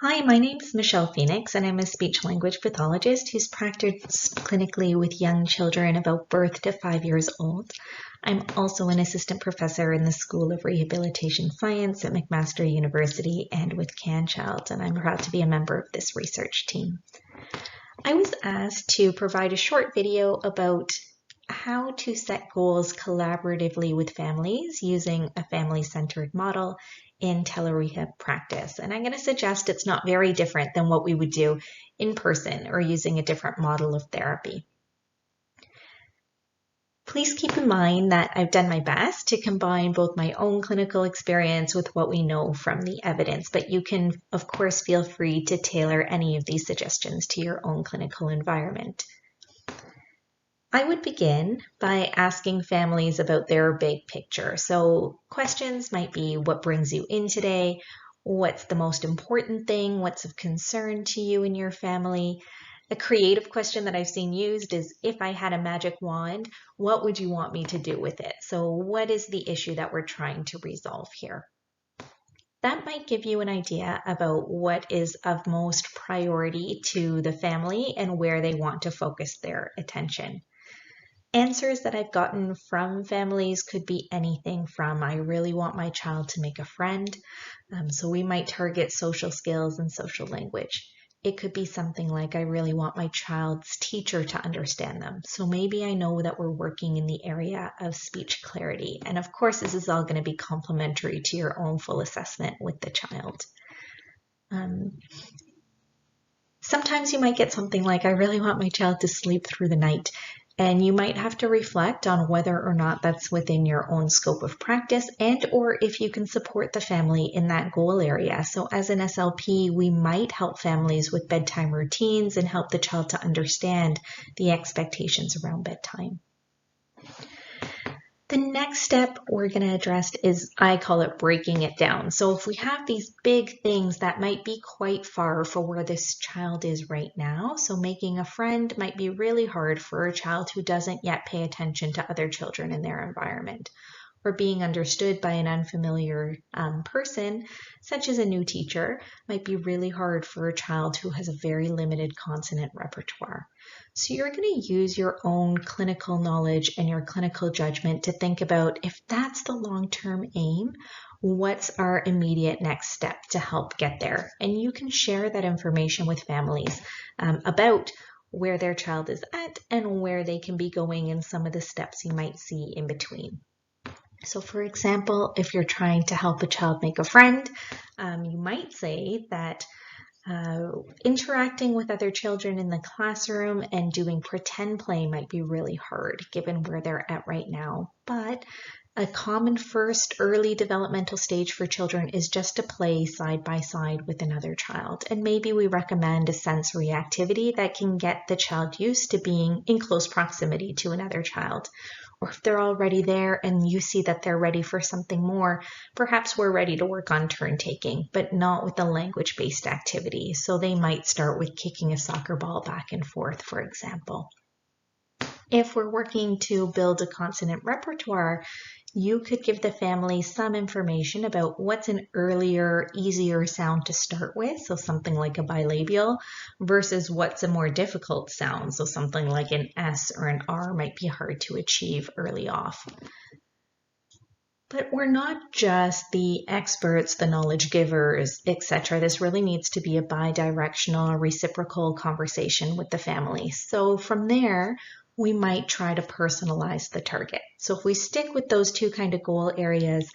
Hi, my name is Michelle Phoenix, and I'm a speech-language pathologist who's practiced clinically with young children about birth to 5 years old. I'm also an assistant professor in the School of Rehabilitation Science at McMaster University and with CanChild, and I'm proud to be a member of this research team. I was asked to provide a short video about how to set goals collaboratively with families using a family-centered model in telerehab practice. And I'm going to suggest it's not very different than what we would do in person or using a different model of therapy. Please keep in mind that I've done my best to combine both my own clinical experience with what we know from the evidence, but you can, of course, feel free to tailor any of these suggestions to your own clinical environment. I would begin by asking families about their big picture. So questions might be, what brings you in today? What's the most important thing? What's of concern to you and your family? A creative question that I've seen used is, if I had a magic wand, what would you want me to do with it? So what is the issue that we're trying to resolve here? That might give you an idea about what is of most priority to the family and where they want to focus their attention. Answers that I've gotten from families could be anything from, I really want my child to make a friend. So we might target social skills and social language. It could be something like, I really want my child's teacher to understand them. So maybe I know that we're working in the area of speech clarity. And of course, this is all going to be complementary to your own full assessment with the child. Sometimes you might get something like, I really want my child to sleep through the night. And you might have to reflect on whether or not that's within your own scope of practice and or if you can support the family in that goal area. So as an SLP, we might help families with bedtime routines and help the child to understand the expectations around bedtime. The next step we're going to address is, I call it breaking it down. So if we have these big things that might be quite far for where this child is right now, so making a friend might be really hard for a child who doesn't yet pay attention to other children in their environment, or being understood by an unfamiliar person, such as a new teacher, might be really hard for a child who has a very limited consonant repertoire. So you're going to use your own clinical knowledge and your clinical judgment to think about, if that's the long-term aim, what's our immediate next step to help get there? And you can share that information with families about where their child is at and where they can be going and some of the steps you might see in between. So for example, if you're trying to help a child make a friend, you might say that interacting with other children in the classroom and doing pretend play might be really hard given where they're at right now. But a common first early developmental stage for children is just to play side by side with another child. And maybe we recommend a sensory activity that can get the child used to being in close proximity to another child. Or if they're already there and you see that they're ready for something more, perhaps we're ready to work on turn taking, but not with a language-based activity. So they might start with kicking a soccer ball back and forth, for example. If we're working to build a consonant repertoire, you could give the family some information about what's an earlier, easier sound to start with, so something like a bilabial, versus what's a more difficult sound, so something like an S or an R might be hard to achieve early off. But we're not just the experts, the knowledge givers, etc. This really needs to be a bi-directional, reciprocal conversation with the family. So from there, we might try to personalize the target. So if we stick with those two kind of goal areas,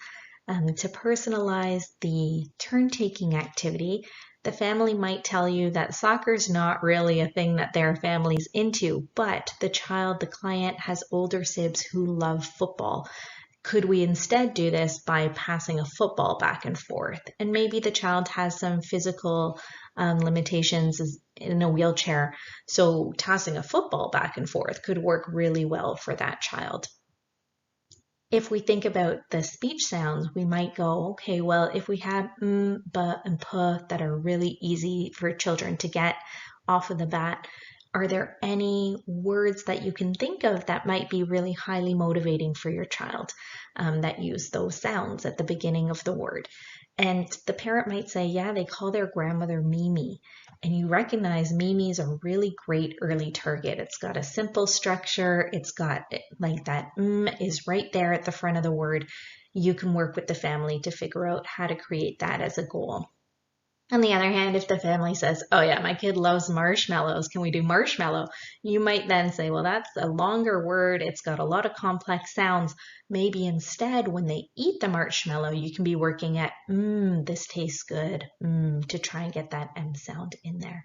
to personalize the turn-taking activity, the family might tell you that soccer is not really a thing that their family's into, but the child, the client, has older sibs who love football. Could we instead do this by passing a football back and forth? And maybe the child has some physical limitations in a wheelchair, so tossing a football back and forth could work really well for that child. If we think about the speech sounds, we might go, okay, well, if we have b and p that are really easy for children to get off of the bat, are there any words that you can think of that might be really highly motivating for your child that use those sounds at the beginning of the word? And the parent might say, yeah, they call their grandmother Mimi. And you recognize Mimi is a really great early target. It's got a simple structure. It's got like that is right there at the front of the word. You can work with the family to figure out how to create that as a goal. On the other hand, if the family says, oh yeah, my kid loves marshmallows, can we do marshmallow? You might then say, well, that's a longer word. It's got a lot of complex sounds. Maybe instead, when they eat the marshmallow, you can be working at, this tastes good, to try and get that M sound in there.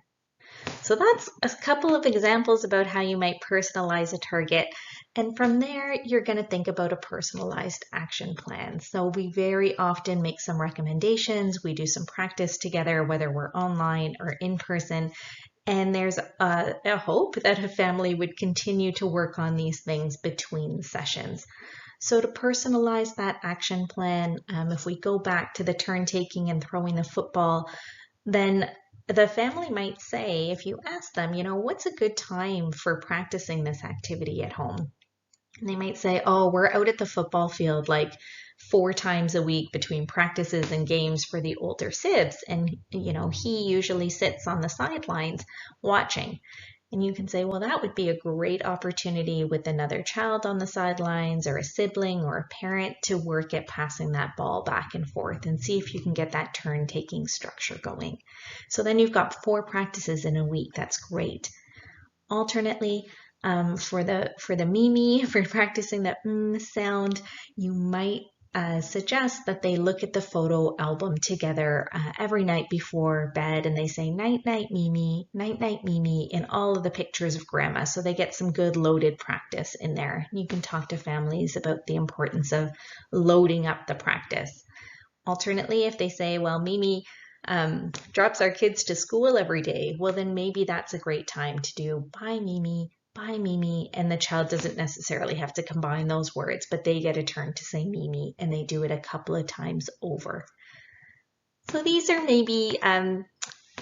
So that's a couple of examples about how you might personalize a target. And from there, you're going to think about a personalized action plan. So we very often make some recommendations. We do some practice together, whether we're online or in person. And there's a hope that a family would continue to work on these things between sessions. So to personalize that action plan, if we go back to the turn taking and throwing the football, then the family might say, if you ask them, what's a good time for practicing this activity at home? And they might say, oh, we're out at the football field like 4 times a week between practices and games for the older sibs. And, he usually sits on the sidelines watching. And you can say, well, that would be a great opportunity with another child on the sidelines or a sibling or a parent to work at passing that ball back and forth and see if you can get that turn-taking structure going. So then you've got 4 practices in a week. That's great. Alternately, for the Mimi, for practicing that sound, you might suggest that they look at the photo album together every night before bed, and they say night night Mimi in all of the pictures of grandma, so they get some good loaded practice in there. You can talk to families about the importance of loading up the practice. Alternately, if they say, well, Mimi drops our kids to school every day, well, then maybe that's a great time to do bye Mimi, and the child doesn't necessarily have to combine those words, but they get a turn to say Mimi, and they do it a couple of times over. So these are maybe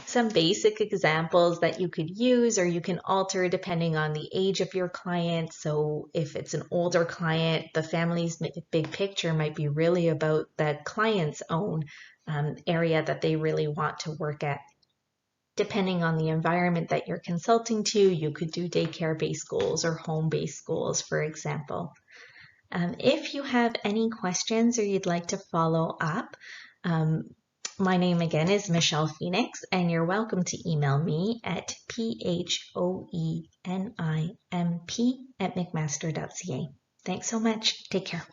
some basic examples that you could use or you can alter depending on the age of your client. So if it's an older client, the family's big picture might be really about the client's own area that they really want to work at. Depending on the environment that you're consulting to, you could do daycare-based goals or home-based goals, for example. If you have any questions or you'd like to follow up, my name again is Michelle Phoenix, and you're welcome to email me at PHOENIMP@McMaster.ca. Thanks so much. Take care.